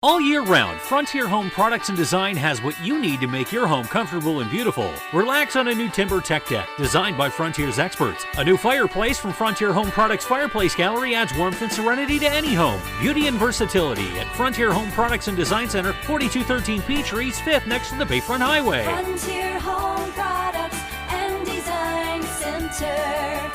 All year round, Frontier Home Products and Design has what you need to make your home comfortable and beautiful. Relax on a new timber tech deck designed by Frontier's experts. A new fireplace from Frontier Home Products Fireplace Gallery adds warmth and serenity to any home. Beauty and versatility at Frontier Home Products and Design Center, 4213 Peachtree, East 5th, next to the Bayfront Highway. Frontier Home Products and Design Center.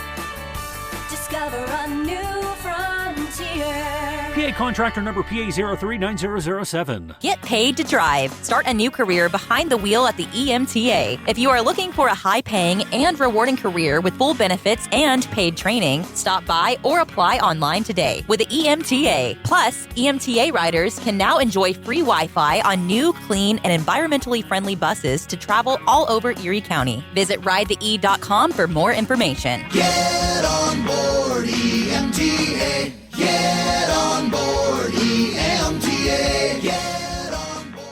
Discover a new frontier. PA contractor number PA039007. Get paid to drive. Start a new career behind the wheel at the EMTA. If you are looking for a high-paying and rewarding career with full benefits and paid training, stop by or apply online today with the EMTA. Plus, EMTA riders can now enjoy free Wi-Fi on new, clean, and environmentally friendly buses to travel all over Erie County. Visit ridethee.com for more information. Get on board EMTA. Get on board EMTA. Get on board.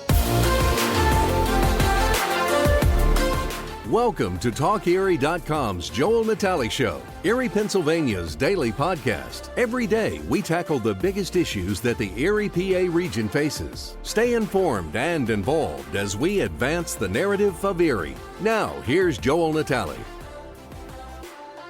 Welcome to TalkErie.com's Joel Natale Show, Erie, Pennsylvania's daily podcast. Every day, we tackle the biggest issues that the Erie, PA region faces. Stay informed and involved as we advance the narrative of Erie. Now, here's Joel Natale.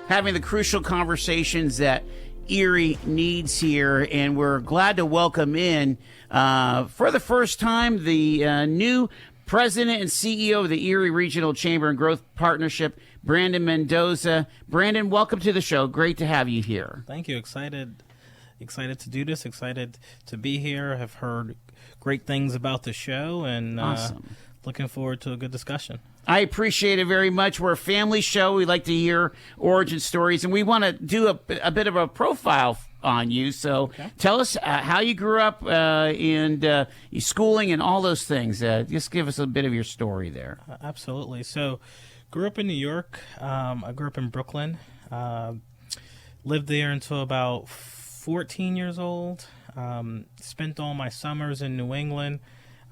Having the crucial conversations that Erie needs here, and we're glad to welcome in for the first time the new president and CEO of the Erie Regional Chamber and Growth Partnership, Brandon Mendoza. Brandon, welcome to the show. Great to have you here. Thank you. Excited to do this. Excited to be here. Have heard great things about the show, and awesome. Looking forward to a good discussion. I appreciate it very much. We're a family show. We like to hear origin stories, and we want to do a bit of a profile on you. So Tell us how you grew up and your schooling and all those things. Just give us a bit of your story there. Absolutely. So grew up in New York. I grew up in Brooklyn. Lived there until about 14 years old. Spent all my summers in New England.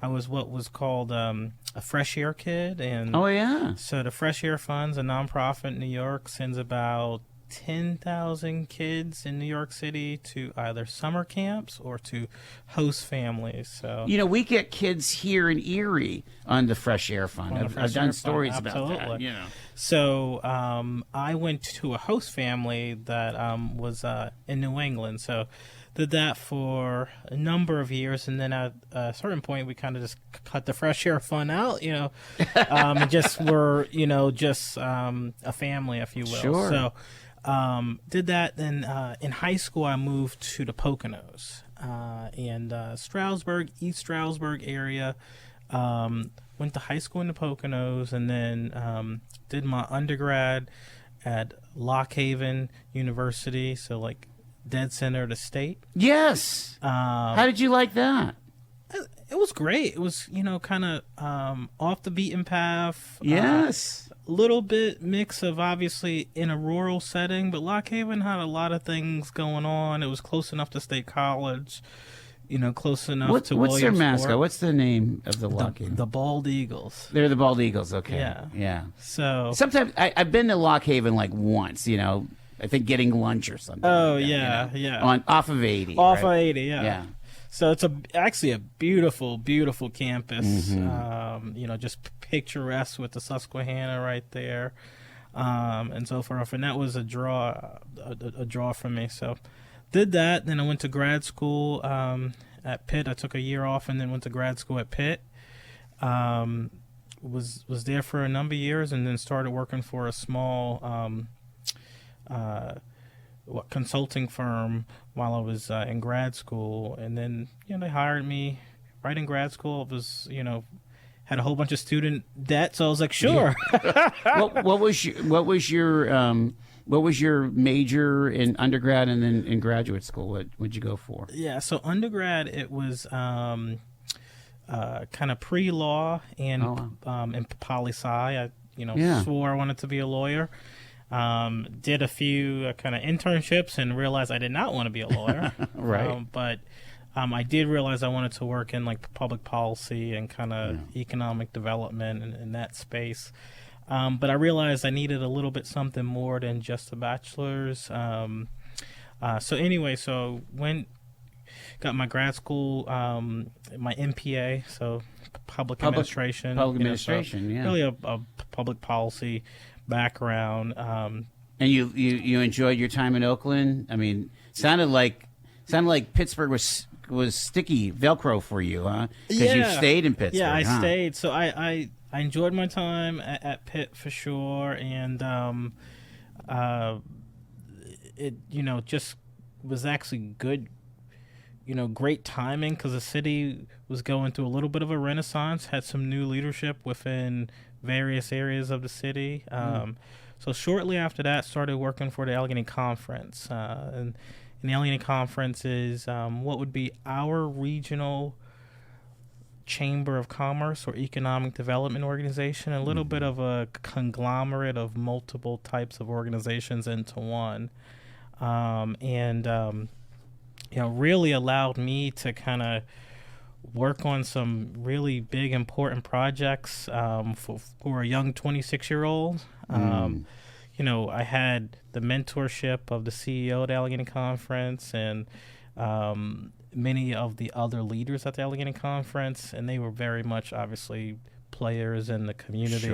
I was what was called a Fresh Air kid. And oh, yeah. So the Fresh Air Fund's a nonprofit in New York, sends about 10,000 kids in New York City to either summer camps or to host families. So we get kids here in Erie on the Fresh Air Fund. I've done stories about that. So I went to a host family that was in New England. So did that for a number of years, and then at a certain point, we kind of just cut the Fresh Air Fund out, and just were, just a family, if you will. Sure. So did that. Then in high school, I moved to the Poconos and Stroudsburg, East Stroudsburg area. Went to high school in the Poconos, and then did my undergrad at Lock Haven University. So like dead center of the state. Yes. How did you like that? It was great. It was, kind of off the beaten path. Yes. A little bit mix of obviously in a rural setting, but Lock Haven had a lot of things going on. It was close enough to State College, close enough to What's their Williamsport. mascot? What's the name of the Lock Haven? The Bald Eagles. They're the Bald Eagles. Okay. Yeah. So sometimes I've been to Lock Haven like once, I think getting lunch or something. Oh, like that, yeah. Off of 80. Off right? of 80, yeah. Yeah. So it's actually a beautiful, beautiful campus. Mm-hmm. Just picturesque with the Susquehanna right there, and so forth. And that was a draw for me. So did that. Then I went to grad school at Pitt. I took a year off and then went to grad school at Pitt. Was there for a number of years, and then started working for a small consulting firm while I was in grad school. And then they hired me right in grad school. It was had a whole bunch of student debt, so I was like, sure. What was your major in undergrad and then in graduate school? What would you go for? Yeah, so undergrad it was kind of pre-law and poli-sci. I swore I wanted to be a lawyer. Did a few kind of internships and realized I did not want to be a lawyer. Right. But I did realize I wanted to work in like public policy and kind of economic development in that space. But I realized I needed a little bit something more than just a bachelor's. So went got my grad school, my MPA, so public administration. Public you know, administration, so yeah. really a public policy background. And you enjoyed your time in Oakland? I mean, sounded like Pittsburgh was sticky Velcro for you, huh? Because you stayed in Pittsburgh. Yeah, I huh? stayed. So I enjoyed my time at Pitt for sure, and it just was actually good. Great timing because the city was going through a little bit of a renaissance, had some new leadership within various areas of the city. So shortly after that, started working for the Allegheny Conference. And the Allegheny Conference is what would be our regional chamber of commerce or economic development organization, a little bit of a conglomerate of multiple types of organizations into one. Really allowed me to kind of work on some really big, important projects for a young 26-year-old. I had the mentorship of the CEO of the Allegheny Conference and many of the other leaders at the Allegheny Conference, and they were very much, obviously, players in the community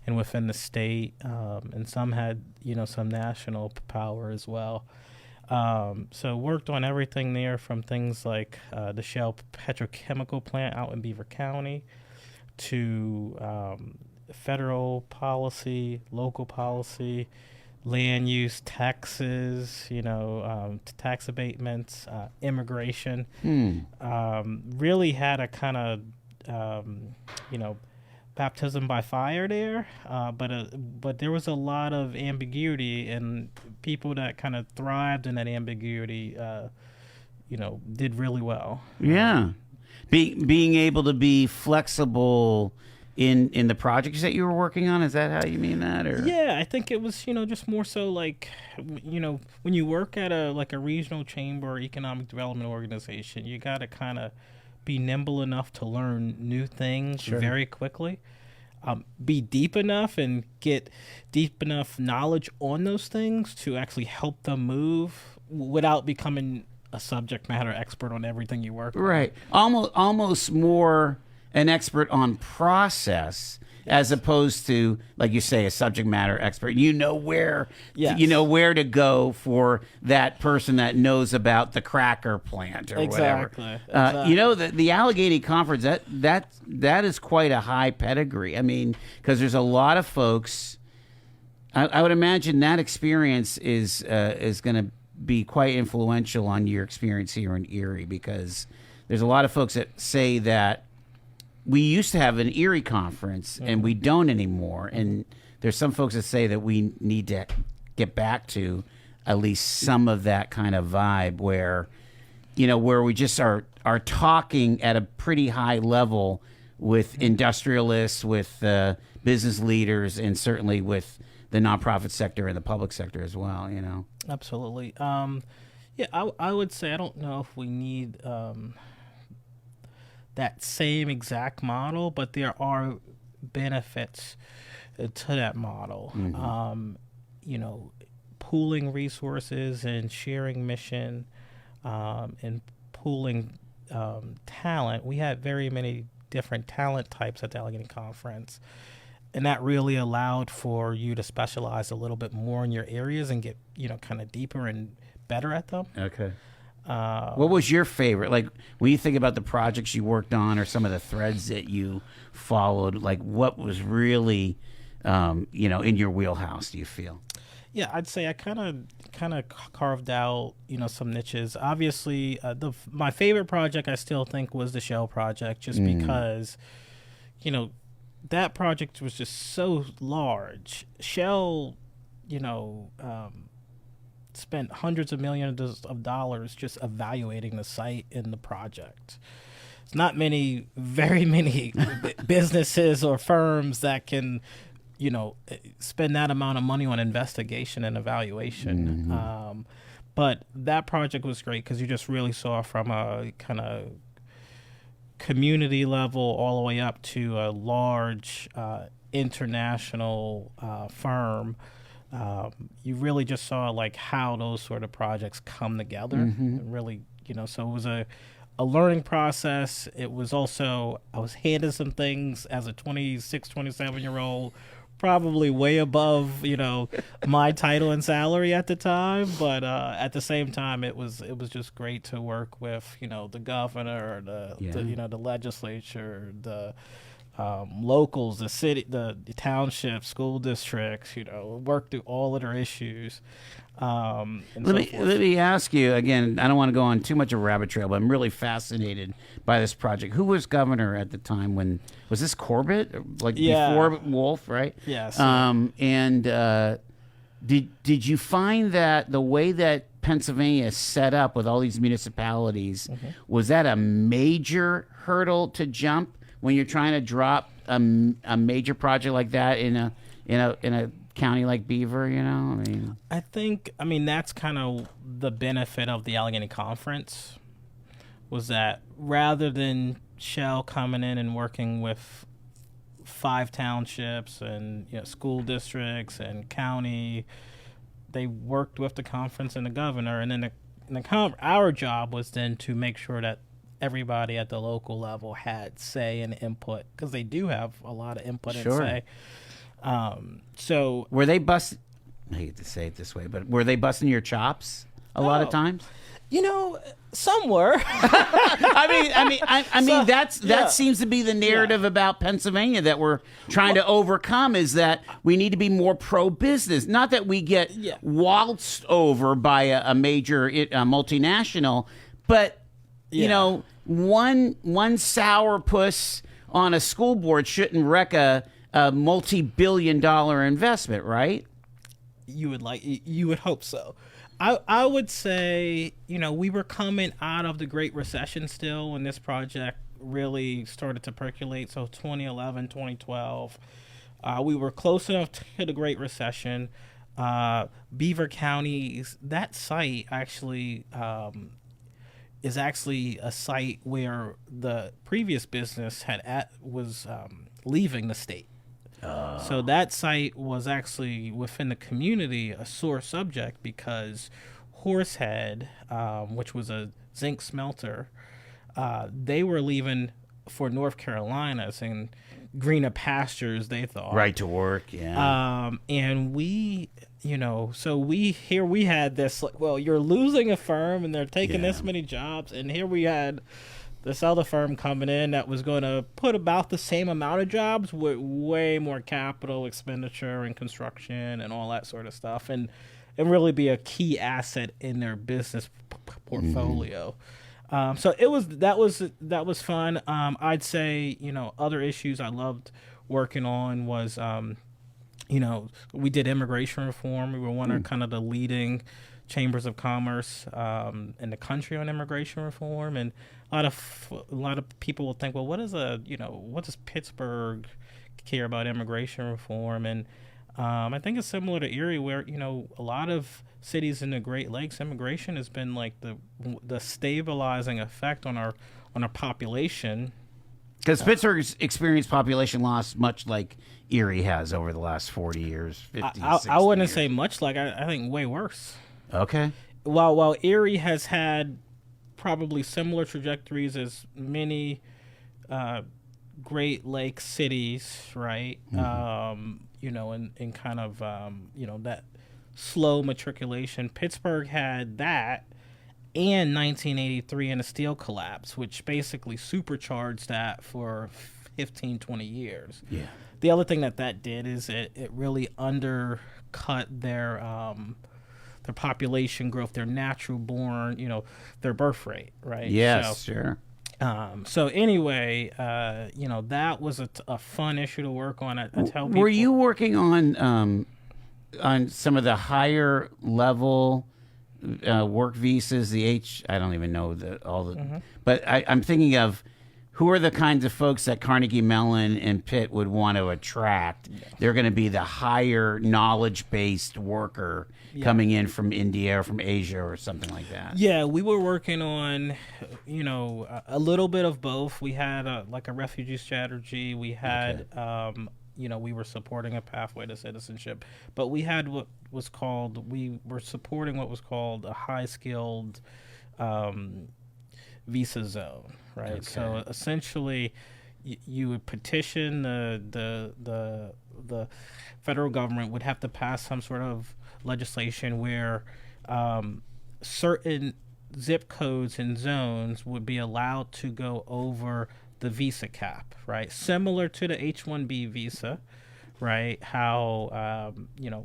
and within the state, and some had, some national power as well. So worked on everything there from things like the Shell petrochemical plant out in Beaver County to federal policy, local policy, land use, taxes, tax abatements, immigration. Really had a kind of, baptism by fire there, but there was a lot of ambiguity, and people that kind of thrived in that ambiguity, did really well. Yeah, being able to be flexible in the projects that you were working on. Is that how you mean that? Or yeah, I think it was just more so like when you work at a regional chamber or economic development organization, you got to kind of be nimble enough to learn new things very quickly. Be deep enough and get deep enough knowledge on those things to actually help them move without becoming a subject matter expert on everything you work on. Right. Almost more an expert on process as opposed to, like you say, a subject matter expert. You know where to go for that person that knows about the cracker plant or whatever. Exactly. The Allegheny Conference, that is quite a high pedigree. I mean, because there's a lot of folks. I would imagine that experience is going to be quite influential on your experience here in Erie, because there's a lot of folks that say that we used to have an Erie conference and we don't anymore. And there's some folks that say that we need to get back to at least some of that kind of vibe where we just are talking at a pretty high level with industrialists, with business leaders, and certainly with the nonprofit sector and the public sector as well, Absolutely. I would say I don't know if we need that same exact model, but there are benefits to that model. Pooling resources and sharing mission, and pooling talent. We had very many different talent types at the Allegheny Conference, and that really allowed for you to specialize a little bit more in your areas and get kind of deeper and better at them. Okay. What was your favorite? Like, when you think about the projects you worked on or some of the threads that you followed, like, what was really, in your wheelhouse, do you feel? Yeah, I'd say I kind of carved out, some niches. Obviously, my favorite project I still think was the Shell project, just because, that project was just so large. Shell, spent hundreds of millions of dollars just evaluating the site and the project. It's not very many businesses or firms that can, spend that amount of money on investigation and evaluation. But that project was great because you just really saw from a kind of community level all the way up to a large international firm. You really just saw like how those sort of projects come together and really, So it was a learning process. It was also, I was handed some things as a 26, 27-year-old, probably way above, my title and salary at the time. But at the same time, it was just great to work with, the governor, the legislature, the locals, the city, the townships, school districts, work through all of their issues. Let me ask you again. I don't want to go on too much of a rabbit trail, but I'm really fascinated by this project. Who was governor at the time? When was this Corbett? Before Wolf, right? Yes. Did you find that the way that Pennsylvania is set up with all these municipalities, was that a major hurdle to jump when you're trying to drop a major project like that in a county like Beaver? I think that's kind of the benefit of the Allegheny Conference, was that rather than Shell coming in and working with 5 townships and school districts and county, they worked with the conference and the governor, and then our job was then to make sure that everybody at the local level had say and input, because they do have a lot of input and say. So were they busting? I hate to say it this way, but were they busting your chops a lot of times? Some were. That seems to be the narrative about Pennsylvania that we're trying to overcome, is that we need to be more pro-business. Not that we get waltzed over by a major multinational, but one sourpuss on a school board shouldn't wreck a multi-billion-dollar investment, right? You would hope so. I would say, we were coming out of the Great Recession still when this project really started to percolate. So 2011, 2012, we were close enough to the Great Recession. Beaver County, that site actually is actually a site where the previous business was leaving the state. So that site was actually within the community a sore subject, because Horsehead, which was a zinc smelter, they were leaving for North Carolina and greener pastures, they thought. Right to work, yeah. And we, so we had this, you're losing a firm and they're taking this many jobs, and here we had this other firm coming in that was going to put about the same amount of jobs with way more capital expenditure and construction and all that sort of stuff, and really be a key asset in their business portfolio. So that was fun. I'd say other issues I loved working on was we did immigration reform. We were one of kind of the leading chambers of commerce in the country on immigration reform, and a lot of people will think, well, what does Pittsburgh care about immigration reform? And I think it's similar to Erie, where a lot of cities in the Great Lakes, immigration has been like the stabilizing effect on our population. Because Pittsburgh's experienced population loss much like Erie has over the last 40 years, 50, 60 I wouldn't years. say much like, I think way worse. Okay. While Erie has had probably similar trajectories as many Great Lakes cities, right? In kind of that slow matriculation. Pittsburgh had that, and 1983 and a steel collapse, which basically supercharged that for 15, 20 years. Yeah. The other thing that did is it really undercut their population growth, their natural born, their birth rate, right? Yes, sure. So anyway, that was a fun issue to work on. I tell people. Were you working on some of the higher level work visas? I don't even know but I'm thinking of who are the kinds of folks that Carnegie Mellon and Pitt would want to attract. Yeah. They're going to be the higher knowledge-based worker coming in from India or from Asia or something like that. Yeah, we were working on, a little bit of both. We had a refugee strategy. We had, we were supporting a pathway to citizenship, but we had we were supporting what was called a high-skilled visa zone, right? Okay. So essentially, you would petition the federal government would have to pass some sort of legislation where certain zip codes and zones would be allowed to go over the visa cap, right? Similar to the H-1B visa, right? How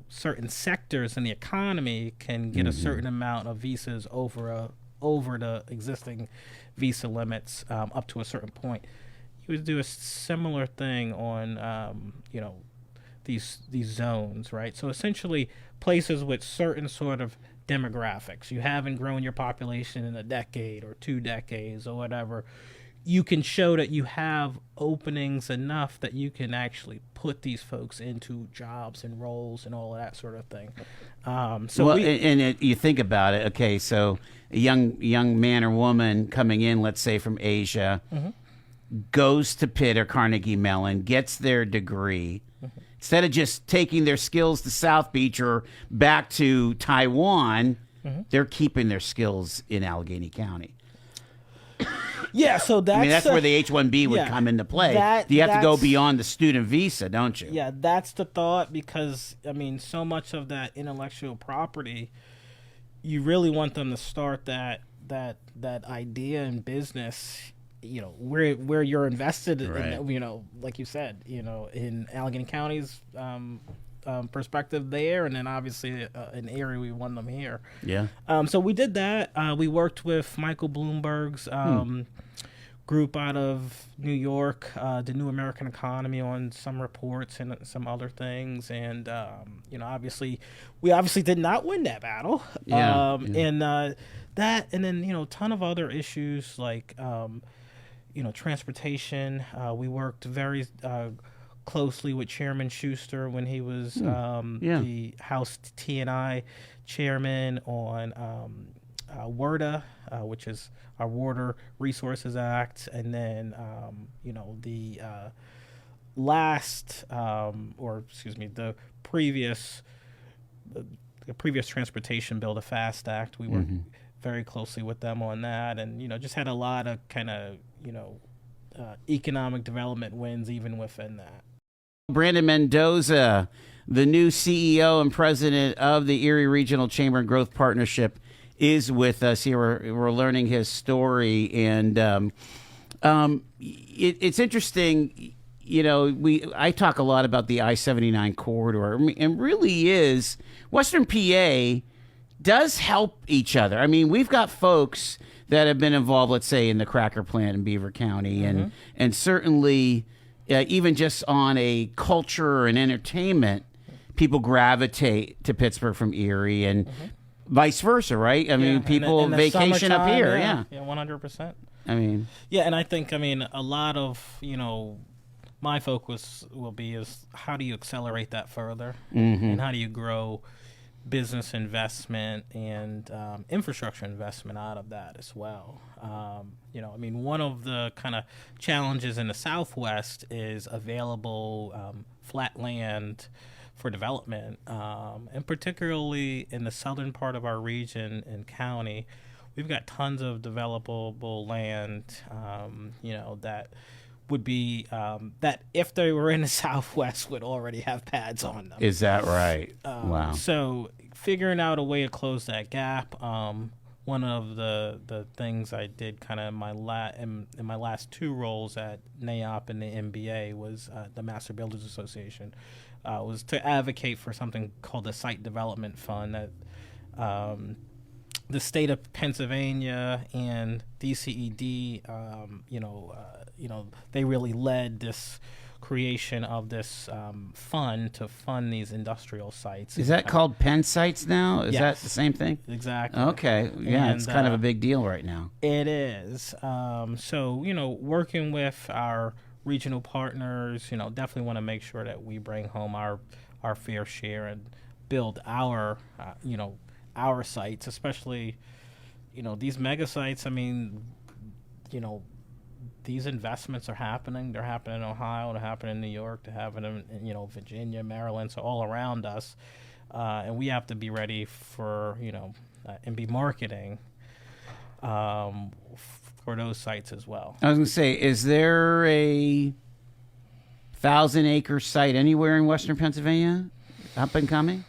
certain sectors in the economy can get a certain amount of visas over the existing visa limits up to a certain point. You would do a similar thing on these zones, right? So essentially, places with certain sort of demographics. You haven't grown your population in a decade or 2 decades or whatever. You can show that you have openings enough that you can actually put these folks into jobs and roles and all of that sort of thing. You think about it. Okay, so a young man or woman coming in, let's say from Asia, goes to Pitt or Carnegie Mellon, gets their degree. Instead of just taking their skills to South Beach or back to Taiwan, they're keeping their skills in Allegheny County. Yeah, so that's where the H-1B would come into play. You have to go beyond the student visa, don't you? Yeah, that's the thought, because so much of that intellectual property, you really want them to start that idea in business, where you're invested, right. in, like you said, in Allegheny County's perspective there, and then obviously in Erie, we want them here. Yeah. So we did that. We worked with Michael Bloomberg's group out of New York, the New American Economy, on some reports and some other things, and obviously we did not win that battle. And that, and then a ton of other issues like transportation. We worked very closely with Chairman Schuster when he was the House T&I chairman on WRDA, which is our Water Resources Act, and then the previous transportation bill, the FAST Act. We worked very closely with them on that, and just had a lot of kind of economic development wins even within that. Brandon Mendoza, the new CEO and president of the Erie Regional Chamber and Growth Partnership, is with us here. We're learning his story, and it's interesting. I talk a lot about the I-79 corridor, and really is Western PA does help each other. We've got folks that have been involved, let's say, in the cracker plant in Beaver County, and certainly even just on a culture and entertainment, people gravitate to Pittsburgh from Erie, and vice versa, right? People in the vacation up here. Yeah, 100%. And I think a lot of my focus will be is how do you accelerate that further, and how do you grow business investment and infrastructure investment out of that as well. One of the kind of challenges in the Southwest is available flat land for development, and particularly in the southern part of our region and county, we've got tons of developable land, that would be that if they were in the Southwest would already have pads on them. Is that right? Wow. So figuring out a way to close that gap. One of the things I did kind of in my last 2 roles at NAIOP and the MBA was the Master Builders Association, was to advocate for something called the Site Development Fund that the state of Pennsylvania and DCED, they really led this creation of this fund to fund these industrial sites. Is that called Penn Sites now? Is yes, that the same thing? Exactly. Okay. Yeah, it's kind of a big deal right now. It is. So, working with our regional partners, definitely want to make sure that we bring home our fair share and build our sites, especially, these mega sites. These investments are happening. They're happening in Ohio. They're happening in New York. They're happening in, Virginia, Maryland, so all around us. And we have to be ready for, and be marketing for those sites as well. I was going to say, is there a 1,000-acre site anywhere in Western Pennsylvania up and coming?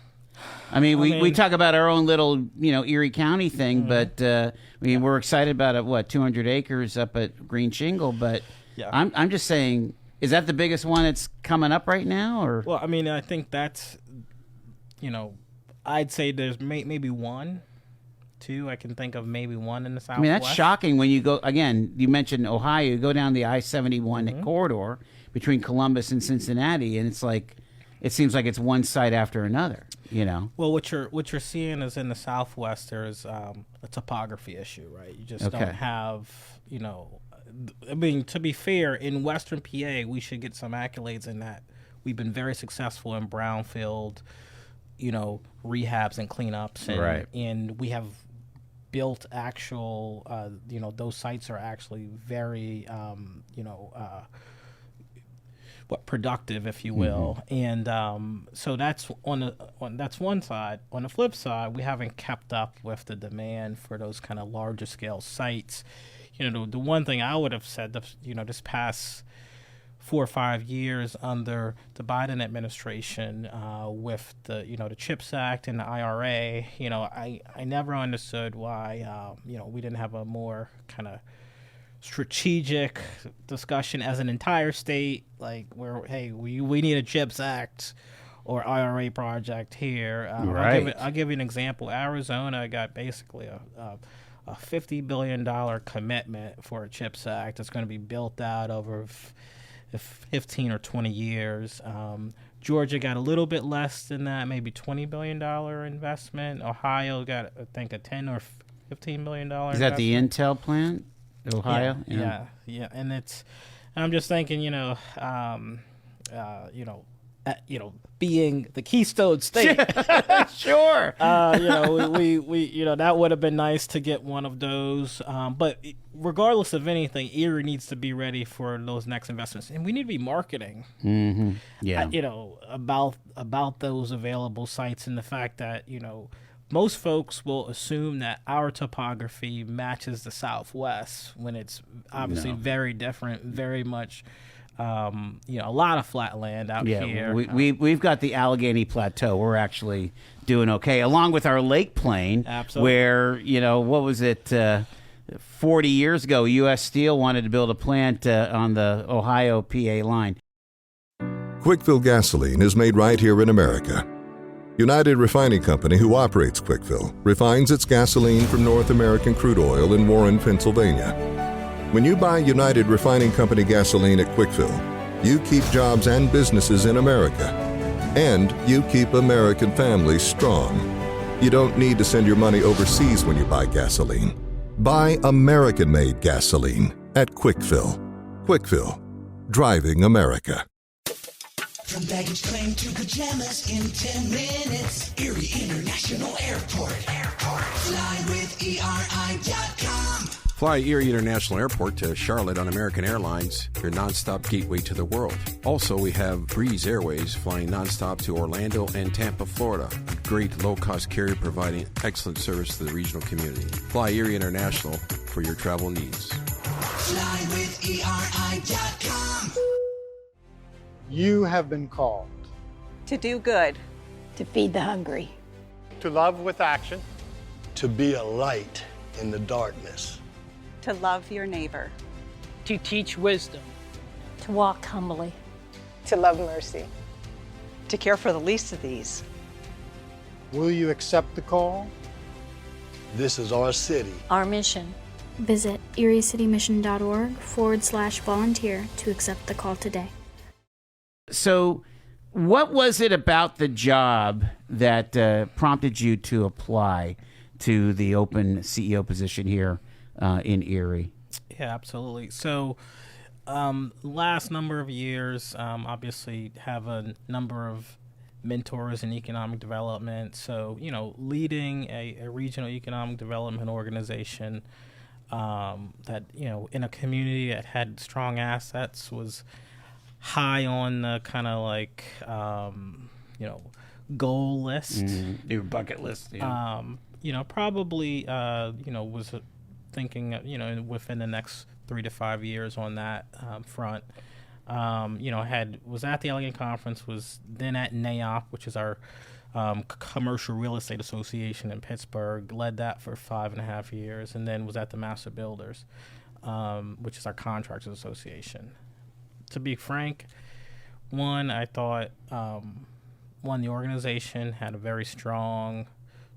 I mean, we talk about our own little, Erie County thing, but we're excited about it. 200 acres up at Green Shingle, but I'm just saying, is that the biggest one that's coming up right now, or? Well, I mean, I think that's, I'd say there's maybe one, two. I can think of maybe one in the Southwest. I mean, that's shocking when you go, again, you mentioned Ohio, you go down the I-71 corridor between Columbus and Cincinnati, and it's like, it seems like it's one site after another, Well, what you're seeing is in the Southwest, there's a topography issue, right? You just don't have, I mean, to be fair, in Western PA, we should get some accolades in that we've been very successful in brownfield, rehabs and cleanups, and we have built actual, those sites are actually very, productive, if you will, and so that's that's one side. On the flip side, we haven't kept up with the demand for those kind of larger scale sites. The one thing I would have said, this past 4 or 5 years under the Biden administration, with the CHIPS Act and the IRA, I never understood why we didn't have a more kind of strategic discussion as an entire state, like where, hey, we need a CHIPS Act or IRA project here. I'll give you an example. Arizona got basically a $50 billion commitment for a CHIPS Act that's going to be built out over 15 or 20 years. Georgia got a little bit less than that, maybe $20 billion investment. Ohio got, I think, a $10 or $15 million Is that the Intel plant? Ohio? Yeah. And I'm just thinking, being the Keystone State, sure. We that would have been nice to get one of those. But regardless of anything, Erie needs to be ready for those next investments, and we need to be marketing. Mm-hmm. Yeah. About those available sites, and the fact that most folks will assume that our topography matches the Southwest when it's obviously very different, very much, a lot of flat land out here. We've got the Allegheny Plateau. We're actually doing okay, along with our Lake Plain, where, what was it, 40 years ago, U.S. Steel wanted to build a plant on the Ohio-PA line. Quickfill gasoline is made right here in America. United Refining Company, who operates Quickfill, refines its gasoline from North American crude oil in Warren, Pennsylvania. When you buy United Refining Company gasoline at Quickfill, you keep jobs and businesses in America. And you keep American families strong. You don't need to send your money overseas when you buy gasoline. Buy American-made gasoline at Quickfill. Quickfill, driving America. From baggage claim to pajamas in 10 minutes. Erie International Airport. Fly with ERI.com. Fly Erie International Airport to Charlotte on American Airlines, your nonstop gateway to the world. Also, we have Breeze Airways flying nonstop to Orlando and Tampa, Florida. A great low-cost carrier providing excellent service to the regional community. Fly Erie International for your travel needs. Fly with ERI.com. You have been called to do good, to feed the hungry, to love with action, to be a light in the darkness, to love your neighbor, to teach wisdom, to walk humbly, to love mercy, to care for the least of these. Will you accept the call? This is our city, our mission. Visit eriecitymission.org/volunteer to accept the call today. So what was it about the job that prompted you to apply to the open CEO position here in Erie? Yeah, absolutely. So last number of years, obviously have a number of mentors in economic development. So, leading a regional economic development organization that, in a community that had strong assets was high on the kind of like, goal list. Your bucket list. Yeah. Probably, was thinking, within the next 3 to 5 years on that front. Was at the Elegant Conference, was then at NAIOP, which is our Commercial Real Estate Association in Pittsburgh, led that for 5.5 years, and then was at the Master Builders, which is our Contractors Association. To be frank, I thought the organization had a very strong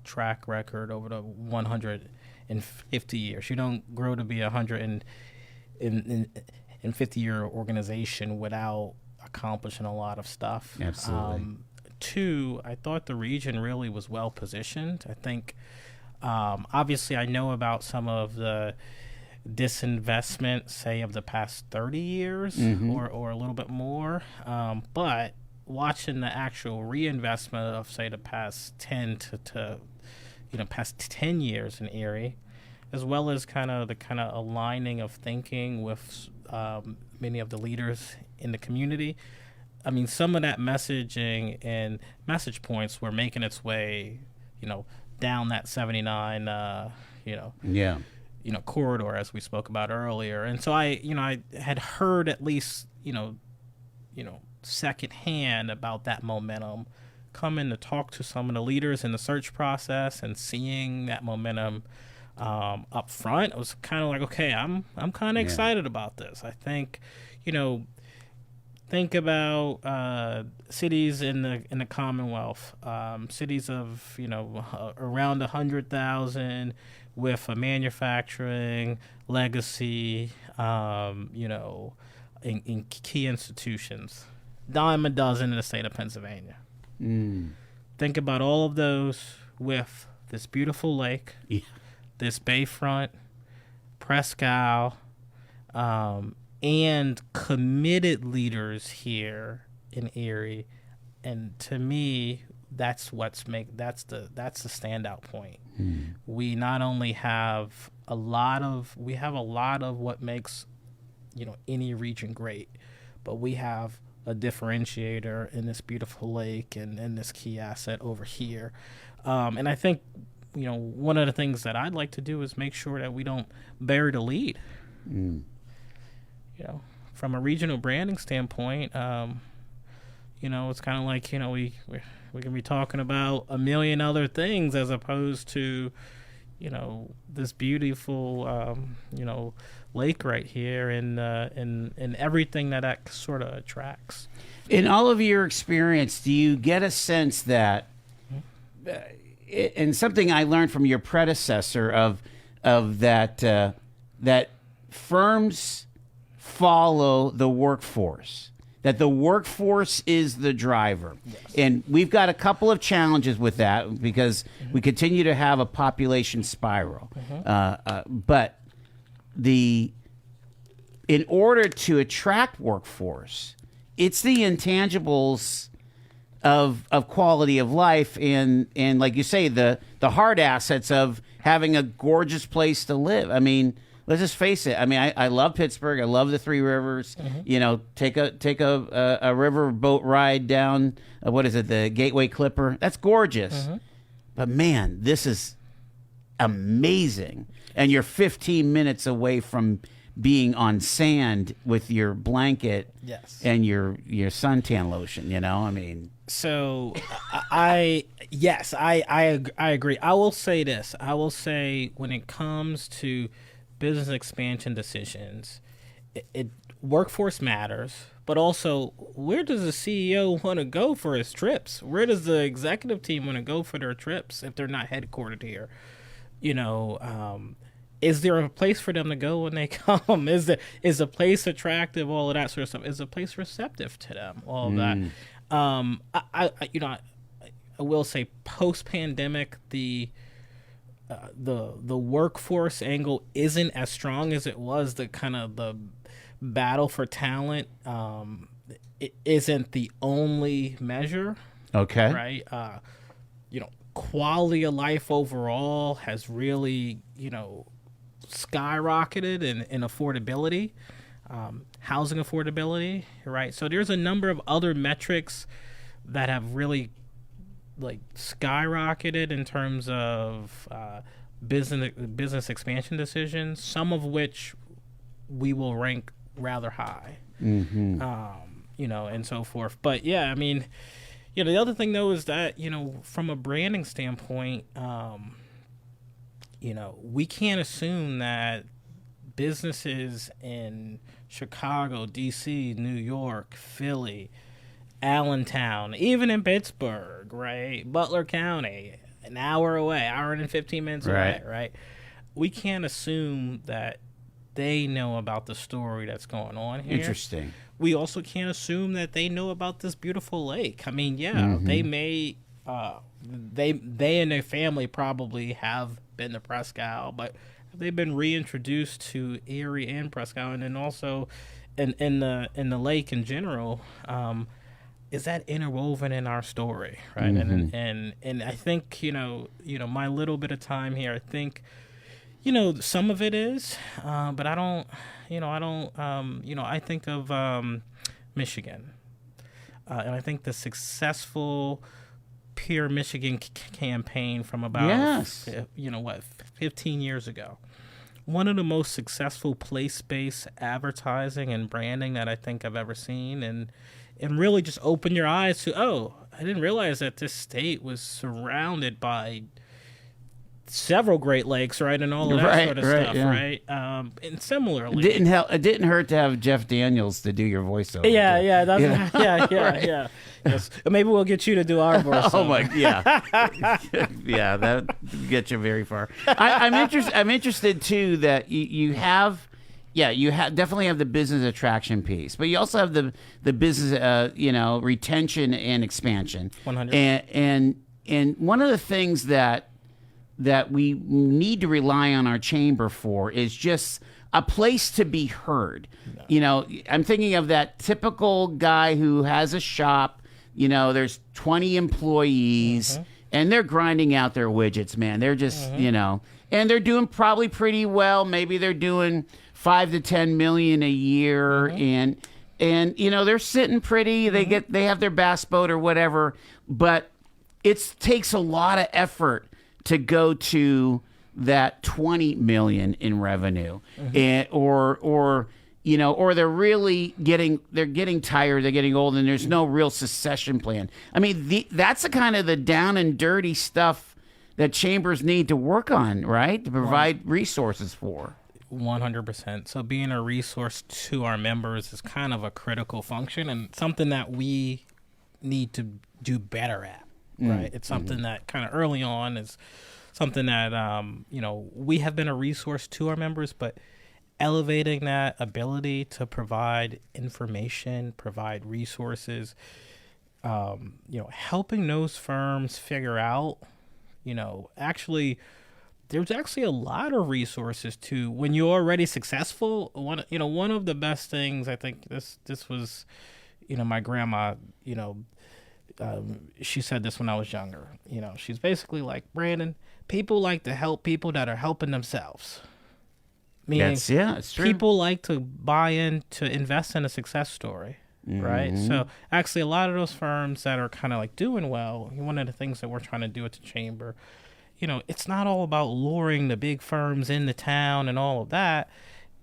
track record over the 150 years. You don't grow to be a 150-year organization without accomplishing a lot of stuff. Absolutely. 2, I thought the region really was well positioned. I think, obviously, I know about some of the disinvestment, say, of the past 30 years or a little bit more, but watching the actual reinvestment of, say, the past 10 past 10 years in Erie, as well as the aligning of thinking with many of the leaders in the community. I mean, some of that messaging and message points were making its way, down that 79, corridor, as we spoke about earlier. And so I had heard at least, secondhand about that momentum, coming to talk to some of the leaders in the search process and seeing that momentum up front. It was kind of like, okay, I'm kind of excited about this. I think, think about cities in the Commonwealth, cities of around 100,000 with a manufacturing legacy, in key institutions. Dime a dozen in the state of Pennsylvania. Think about all of those with this beautiful lake, this bayfront, Presque Isle, and committed leaders here in Erie. And to me, that's the standout point. We not only have a lot of what makes any region great, but we have a differentiator in this beautiful lake and this key asset over here. And I think one of the things that I'd like to do is make sure that we don't bury the lead. From a regional branding standpoint, it's kind of like we can be talking about a million other things as opposed to this beautiful lake right here and everything that sort of attracts. In all of your experience, do you get a sense that, and something I learned from your predecessor of that firms follow the workforce, that the workforce is the driver. Yes. And we've got a couple of challenges with that because we continue to have a population spiral. But in order to attract workforce, it's the intangibles of quality of life and like you say, the hard assets of having a gorgeous place to live. I mean, let's just face it. I mean, I love Pittsburgh. I love the Three Rivers. Take a river boat ride down. What is it? The Gateway Clipper. That's gorgeous. But man, this is amazing. And you're 15 minutes away from being on sand with your blanket and your suntan lotion. I mean. So I agree. I will say this. I will say when it comes to business expansion decisions, workforce matters, but also where does the CEO want to go for his trips? Where does the executive team want to go for their trips if they're not headquartered here? Is there a place for them to go when they come? Is a place attractive? All of that sort of stuff. Is a place receptive to them? All of that. I will say post-pandemic, the workforce angle isn't as strong as it was. The battle for talent it isn't the only measure. Okay. Right. Quality of life overall has really skyrocketed in affordability, housing affordability. Right. So there's a number of other metrics that have really skyrocketed in terms of business expansion decisions, some of which we will rank rather high, and so forth. But yeah, I mean, the other thing though is that, from a branding standpoint, we can't assume that businesses in Chicago, DC, New York, Philly, Allentown, even in Pittsburgh, right? Butler County, an hour away, hour and 15 minutes away, right? We can't assume that they know about the story that's going on here. Interesting. We also can't assume that they know about this beautiful lake. I mean, yeah, they may, they and their family probably have been to Presque Isle, but they've been reintroduced to Erie and Presque Isle, and then also in the lake in general. Is that interwoven in our story, right? And I think my little bit of time here, I think some of it is, but I don't I think of Michigan, and I think the successful Pure Michigan campaign from about 15 years ago. One of the most successful place-based advertising and branding that I think I've ever seen, and really just open your eyes to, I didn't realize that this state was surrounded by several Great Lakes, right, and all of that sort of stuff, right? And similarly, it didn't hurt to have Jeff Daniels to do your voiceover. Yeah. Yes. Maybe we'll get you to do our voiceover. Oh my, yeah, that gets you very far. I'm interested too that you have. Yeah, you definitely have the business attraction piece, but you also have the business, retention and expansion. 100. And one of the things that we need to rely on our chamber for is just a place to be heard. No. I'm thinking of that typical guy who has a shop. There's 20 employees, and they're grinding out their widgets, man. They're just, and they're doing probably pretty well. Maybe they're doing $5 to $10 million a year, and they're sitting pretty. They have their bass boat or whatever, but it takes a lot of effort to go to that 20 million in revenue, or they're really getting tired, they're getting old, and there's no real succession plan. I mean, that's the kind of the down and dirty stuff that chambers need to work on, right? To provide resources for. 100%. So being a resource to our members is kind of a critical function and something that we need to do better at, right? It's something that kind of early on is something that, we have been a resource to our members, but elevating that ability to provide information, provide resources, helping those firms figure out, there's actually a lot of resources to when you're already successful. One of the best things, I think this was, my grandma, she said this when I was younger. She's basically like, Brandon, people like to help people that are helping themselves. Meaning, it's true. People like to buy in to invest in a success story, right? So actually, a lot of those firms that are kind of like doing well, one of the things that we're trying to do at the chamber, it's not all about luring the big firms into town and all of that.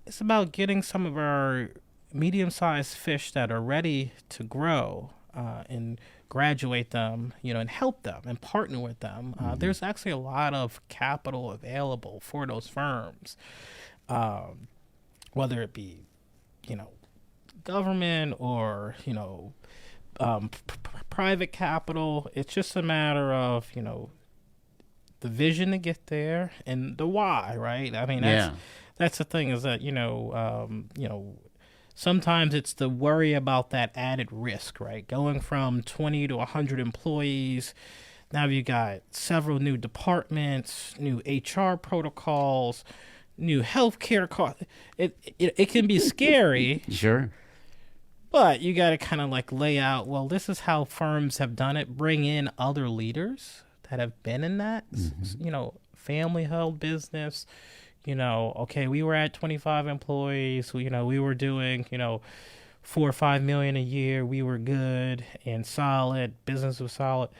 It's about getting some of our medium-sized fish that are ready to grow and graduate them, and help them and partner with them. There's actually a lot of capital available for those firms, whether it be, government or, private capital. It's just a matter of, the vision to get there and the why, right? I mean, that's the thing is that, sometimes it's the worry about that added risk, right? Going from 20 to 100 employees. Now you got several new departments, new HR protocols, new healthcare costs. It can be scary. Sure. But you got to kind of like lay out, well, this is how firms have done it. Bring in other leaders that have been in that, family-held business. Okay, we were at 25 employees. We were doing, $4 or $5 million a year. We were good and solid. Business was solid.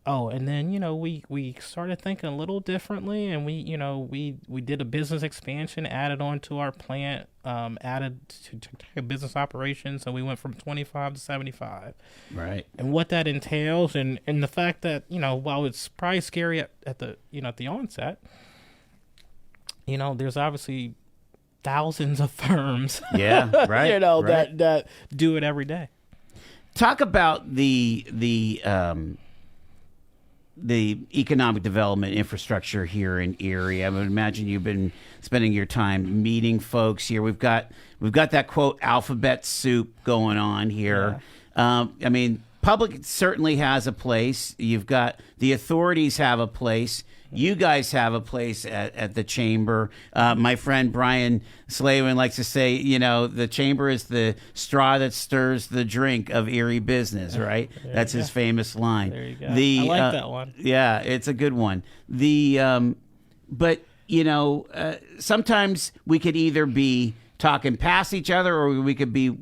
Oh, and then we started thinking a little differently, and we did a business expansion, added on to our plant, added to business operations, so we went from 25 to 75. Right. And what that entails, and the fact that while it's probably scary at the onset, there's obviously thousands of firms, Yeah, right. Right. that do it every day. Talk about the economic development infrastructure here in Erie. I would imagine you've been spending your time meeting folks here. We've got that quote alphabet soup going on here. Yeah. I mean, public certainly has a place. You've got the authorities have a place. You guys have a place at the chamber. My friend Brian Slavin likes to say, the chamber is the straw that stirs the drink of Erie business, right? That's his famous line. There you go. I like that one. Yeah, it's a good one. But sometimes we could either be talking past each other, or we could be,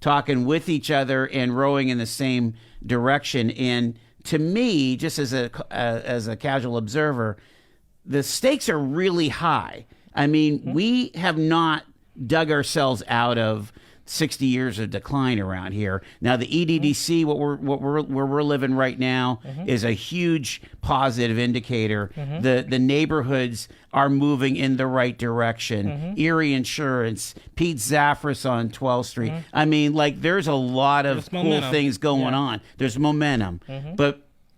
talking with each other and rowing in the same direction. And to me, just as a casual observer, the stakes are really high. I mean, we have not dug ourselves out of 60 years of decline around here. Now, the EDDC, where we're living right now, is a huge positive indicator. The neighborhoods are moving in the right direction. Erie Insurance, Pete Zaffris on 12th Street. I mean, there's a lot of cool things going on. There's momentum.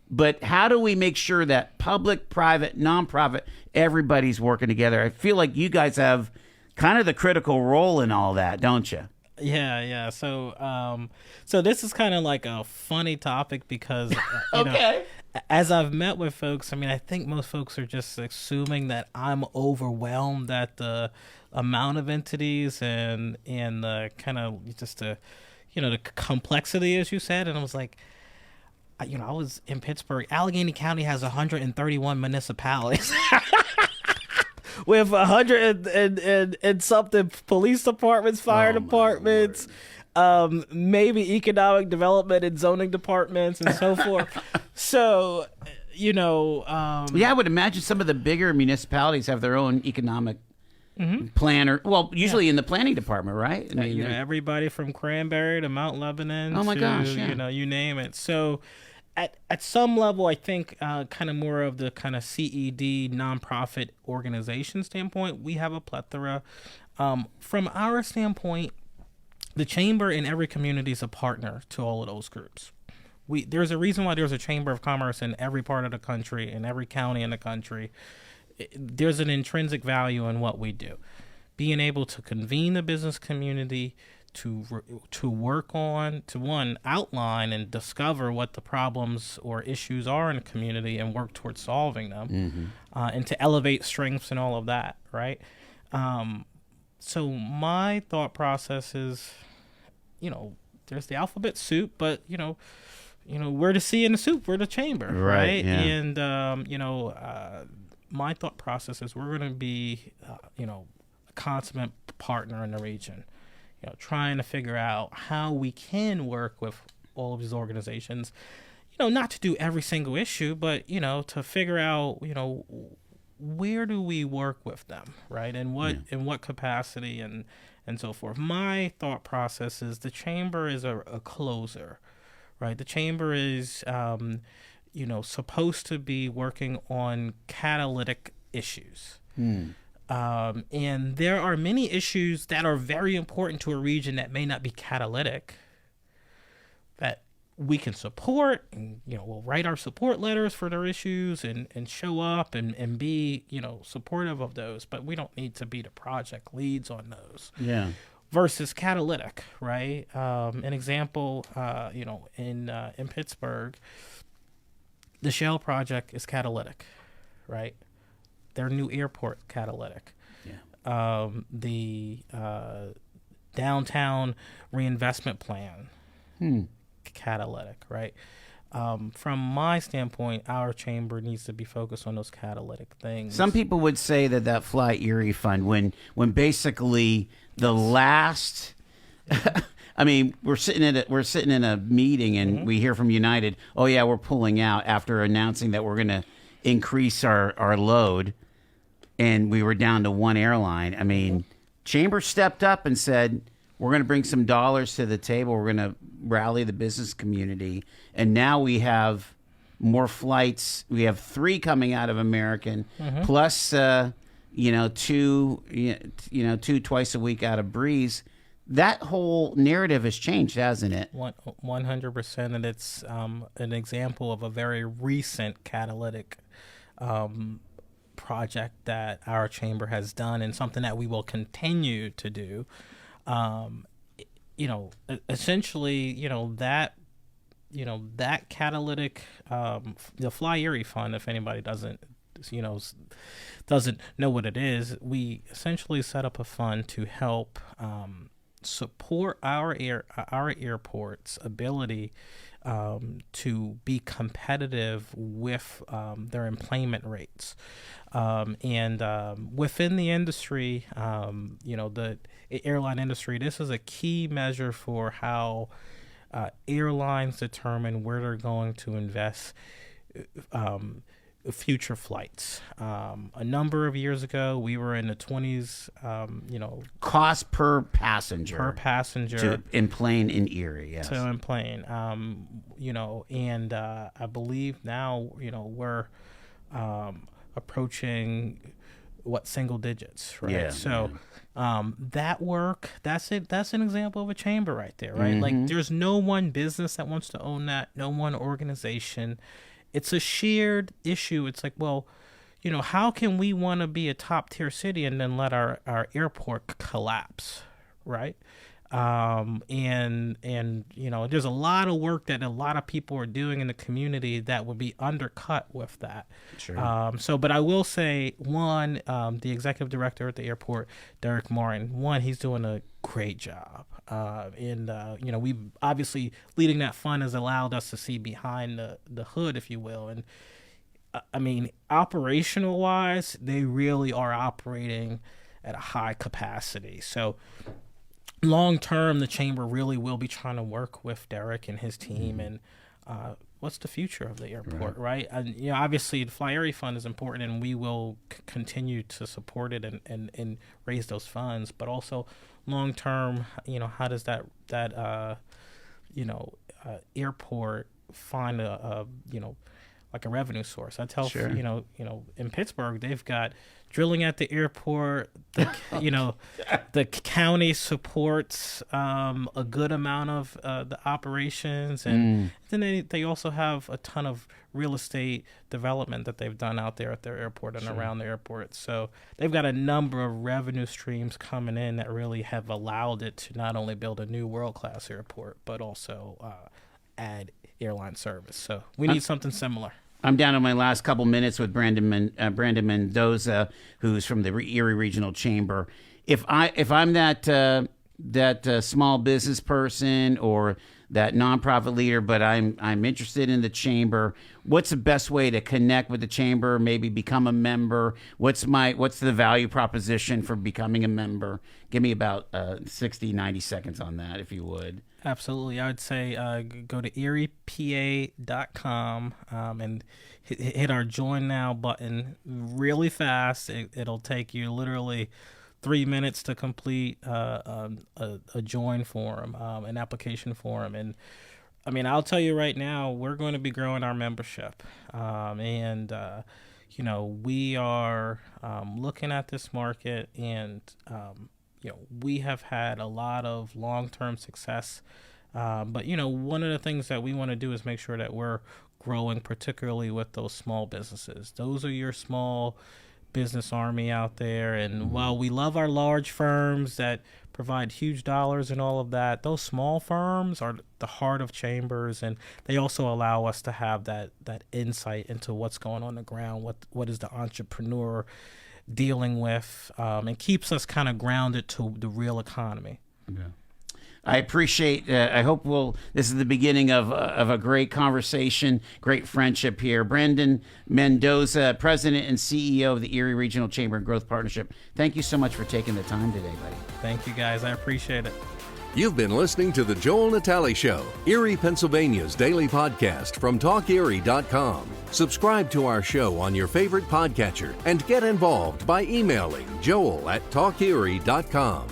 But how do we make sure that public, private, nonprofit, everybody's working together? I feel like you guys have kind of the critical role in all that, don't you? Yeah. So this is kind of like a funny topic because, as I've met with folks, I mean, I think most folks are just assuming that I'm overwhelmed at the amount of entities and the kind of just the complexity, as you said. And I was like, I was in Pittsburgh. Allegheny County has 131 municipalities. With 100 and something police departments, fire departments, maybe economic development and zoning departments and so forth. So, I would imagine some of the bigger municipalities have their own economic planner. Well, usually in the planning department, right? I mean, everybody from Cranberry to Mount Lebanon. Oh my gosh, yeah. You name it. So, at some level, I think kind of more of the kind of CED nonprofit organization standpoint, we have a plethora. From our standpoint, the chamber in every community is a partner to all of those groups. There's a reason why there's a chamber of commerce in every part of the country, in every county in the country. There's an intrinsic value in what we do. Being able to convene the business community, to work on, to outline and discover what the problems or issues are in the community and work towards solving them, and to elevate strengths and all of that, right? So my thought process is, there's the alphabet soup, but we're the C in the soup, we're the chamber, right? Yeah. And my thought process is we're going to be, a consummate partner in the region. Trying to figure out how we can work with all of these organizations, not to do every single issue, but, to figure out, where do we work with them, right? And in what capacity and so forth. My thought process is the chamber is a closer, right? The chamber is, supposed to be working on catalytic issues. And there are many issues that are very important to a region that may not be catalytic that we can support, and we'll write our support letters for their issues and show up and be supportive of those, but we don't need to be the project leads on those. Yeah. Versus catalytic, right? An example, in Pittsburgh, the Shell project is catalytic, right? Their new airport catalytic. Yeah. The downtown reinvestment plan catalytic, right? From my standpoint, our chamber needs to be focused on those catalytic things. Some people would say that Fly Erie Fund, when basically the last I mean, we're sitting in a meeting, and we hear from United, oh yeah, we're pulling out after announcing that we're going to increase our load, and we were down to one airline. I mean, Chamber stepped up and said, we're going to bring some dollars to the table. We're going to rally the business community, and now we have more flights. We have 3 coming out of American, plus two twice a week out of Breeze. That whole narrative has changed, hasn't it? 100%, and it's an example of a very recent catalytic project that our chamber has done, and something that we will continue to do. Essentially, that catalytic, the Fly Erie Fund, if anybody doesn't know what it is, we essentially set up a fund to help support our airport's ability to be competitive with their employment rates, and within the industry, the airline industry. This is a key measure for how airlines determine where they're going to invest future flights. A number of years ago, we were in the 20s. Cost per passenger in plane in Erie. Yes. So in plane, and I believe now we're approaching single digits, right? Yeah. So that work, that's it. That's an example of a chamber right there, right? Like, there's no one business that wants to own that, no one organization. It's a shared issue. It's like, well, how can we want to be a top tier city and then let our airport collapse, right? And there's a lot of work that a lot of people are doing in the community that would be undercut with that. Sure. But I will say, one, the executive director at the airport, Derek Martin, he's doing a great job. We obviously, leading that fund has allowed us to see behind the hood, if you will. And I mean, operational wise, they really are operating at a high capacity. So long term, the chamber really will be trying to work with Derek and his team and what's the future of the airport, right? And obviously the Fly Erie Fund is important, and we will continue to support it and raise those funds. But also long term, how does that airport find a revenue source? I tell in Pittsburgh, they've got drilling at the airport. The county supports a good amount of the operations, and then they also have a ton of real estate development that they've done out there at their airport and around the airport. So they've got a number of revenue streams coming in that really have allowed it to not only build a new world-class airport, but also add airline service. So we need something similar. I'm down to my last couple minutes with Brandon Mendoza, who's from the Erie Regional Chamber. If I'm that small business person or that nonprofit leader, but I'm interested in the chamber, what's the best way to connect with the chamber? Maybe become a member. What's the value proposition for becoming a member? Give me about 60, 90 seconds on that, if you would. Absolutely. I would say go to eriepa.com and hit our Join Now button really fast. It'll take you literally 3 minutes to complete a join form, an application form. And I mean, I'll tell you right now, we're going to be growing our membership. We are looking at this market, and we have had a lot of long-term success. But one of the things that we want to do is make sure that we're growing, particularly with those small businesses. Those are your small business army out there. And while we love our large firms that provide huge dollars and all of that, those small firms are the heart of chambers, and they also allow us to have that insight into what's going on the ground, what is the entrepreneur dealing with, and keeps us kind of grounded to the real economy. Yeah. I appreciate. I hope this is the beginning of a great conversation, great friendship here. Brandon Mendoza, President and CEO of the Erie Regional Chamber and Growth Partnership. Thank you so much for taking the time today, buddy. Thank you, guys. I appreciate it. You've been listening to The Joel Natale Show, Erie, Pennsylvania's daily podcast from TalkErie.com. Subscribe to our show on your favorite podcatcher and get involved by emailing joel@talkerie.com.